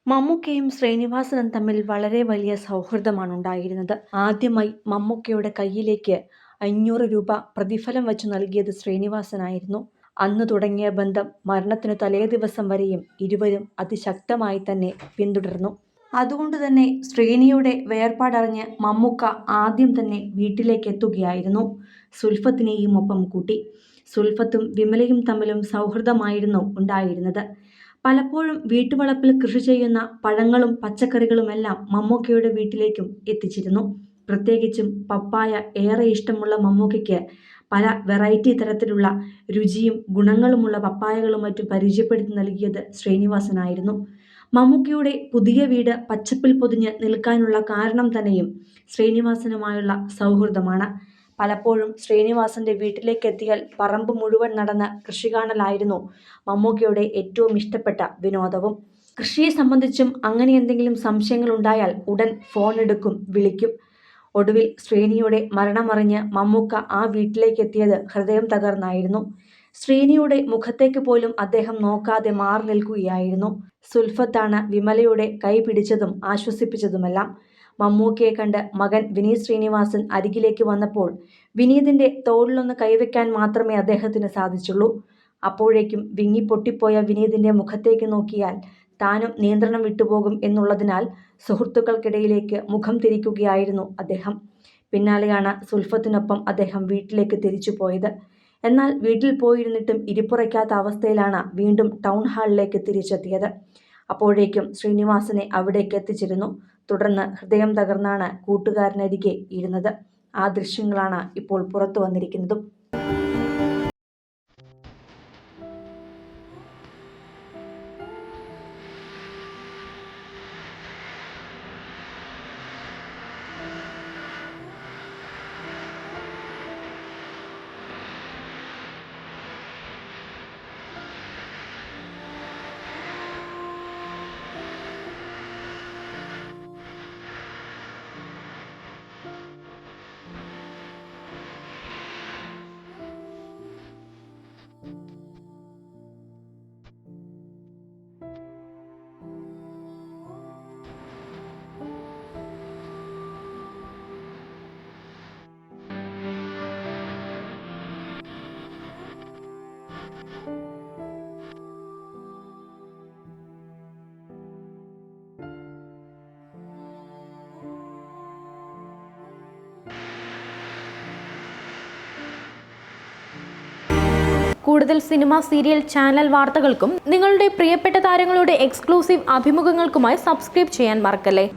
മമ്മൂക്കയും ശ്രീനിവാസനും തമ്മിൽ വളരെ വലിയ സൗഹൃദമാണ് ഉണ്ടായിരുന്നത്. ആദ്യമായി മമ്മൂക്കയുടെ കയ്യിലേക്ക് 500 രൂപ പ്രതിഫലം വച്ചു നൽകിയത് ശ്രീനിവാസനായിരുന്നു. അന്ന് തുടങ്ങിയ ബന്ധം മരണത്തിനു തലേദിവസം വരെയും ഇരുവരും അതിശക്തമായി തന്നെ പിന്തുടർന്നു. അതുകൊണ്ടുതന്നെ ശ്രീനിയുടെ വേർപാടറിഞ്ഞ് മമ്മൂക്ക ആദ്യം തന്നെ വീട്ടിലേക്ക് എത്തുകയായിരുന്നു. സുൽഫത്തിനെയും ഒപ്പം കൂട്ടി. സുൽഫത്തും വിമലയും തമ്മിലും സൗഹൃദമായിരുന്നു ഉണ്ടായിരുന്നത്. പലപ്പോഴും വീട്ടുവളപ്പിൽ കൃഷി ചെയ്യുന്ന പഴങ്ങളും പച്ചക്കറികളുമെല്ലാം മമ്മൂക്കയുടെ വീട്ടിലേക്കും എത്തിച്ചിരുന്നു. പ്രത്യേകിച്ചും പപ്പായ ഏറെ ഇഷ്ടമുള്ള മമ്മൂക്കയ്ക്ക് പല വെറൈറ്റി തരത്തിലുള്ള രുചിയും ഗുണങ്ങളുമുള്ള പപ്പായകളും മറ്റും പരിചയപ്പെടുത്തി നൽകിയത് ശ്രീനിവാസനായിരുന്നു. മമ്മൂക്കയുടെ പുതിയ വീട് പച്ചപ്പിൽ പൊതിഞ്ഞ് നിൽക്കാനുള്ള കാരണം തന്നെയും ശ്രീനിവാസനുമായുള്ള സൗഹൃദമാണ്. പലപ്പോഴും ശ്രീനിവാസന്റെ വീട്ടിലേക്ക് എത്തിയാൽ പറമ്പ് മുഴുവൻ നടന്ന് കൃഷി കാണലായിരുന്നു മമ്മൂക്കയുടെ ഏറ്റവും ഇഷ്ടപ്പെട്ട വിനോദവും. കൃഷിയെ സംബന്ധിച്ചും അങ്ങനെ എന്തെങ്കിലും സംശയങ്ങൾ ഉണ്ടായാൽ ഉടൻ ഫോൺ എടുക്കും, വിളിക്കും. ഒടുവിൽ ശ്രീനിയുടെ മരണമറിഞ്ഞ് മമ്മൂക്ക ആ വീട്ടിലേക്ക് എത്തിയത് ഹൃദയം തകർന്നായിരുന്നു. ശ്രീനിയുടെ മുഖത്തേക്ക് പോലും അദ്ദേഹം നോക്കാതെ മാറി നിൽക്കുകയായിരുന്നു. സുൽഫത്താണ് വിമലയുടെ കൈ പിടിച്ചതും ആശ്വസിപ്പിച്ചതുമെല്ലാം. മമ്മൂക്കയെ കണ്ട് മകൻ വിനീത് ശ്രീനിവാസൻ അരികിലേക്ക് വന്നപ്പോൾ വിനീതിന്റെ തോളിലൊന്ന് കൈവയ്ക്കാൻ മാത്രമേ അദ്ദേഹത്തിന് സാധിച്ചുള്ളൂ. അപ്പോഴേക്കും വിങ്ങി പൊട്ടിപ്പോയ വിനീതിന്റെ മുഖത്തേക്ക് നോക്കിയാൽ താനും നിയന്ത്രണം വിട്ടുപോകും എന്നുള്ളതിനാൽ സുഹൃത്തുക്കൾക്കിടയിലേക്ക് മുഖം തിരിക്കുകയായിരുന്നു അദ്ദേഹം. പിന്നാലെയാണ് സുൽഫത്തിനൊപ്പം അദ്ദേഹം വീട്ടിലേക്ക് തിരിച്ചു പോയത്. എന്നാൽ വീട്ടിൽ പോയിരുന്നിട്ടും ഇരിപ്പുറയ്ക്കാത്ത അവസ്ഥയിലാണ് വീണ്ടും ടൗൺ ഹാളിലേക്ക് തിരിച്ചെത്തിയത്. അപ്പോഴേക്കും ശ്രീനിവാസനെ അവിടേക്ക് എത്തിച്ചിരുന്നു. തുടർന്ന് ഹൃദയം തകർന്നാണ് കൂട്ടുകാരനരികെ ഇരുന്നത്. ആ ദൃശ്യങ്ങളാണ് ഇപ്പോൾ പുറത്തു വന്നിരിക്കുന്നതും. കൂടുതൽ സിനിമ, സീരിയൽ, ചാനൽ വാർത്തകൾക്കും നിങ്ങളുടെ പ്രിയപ്പെട്ട താരങ്ങളുടെ എക്സ്ക്ലൂസീവ് അഭിമുഖങ്ങൾക്കുമായി സബ്സ്ക്രൈബ് ചെയ്യാൻ മറക്കല്ലേ.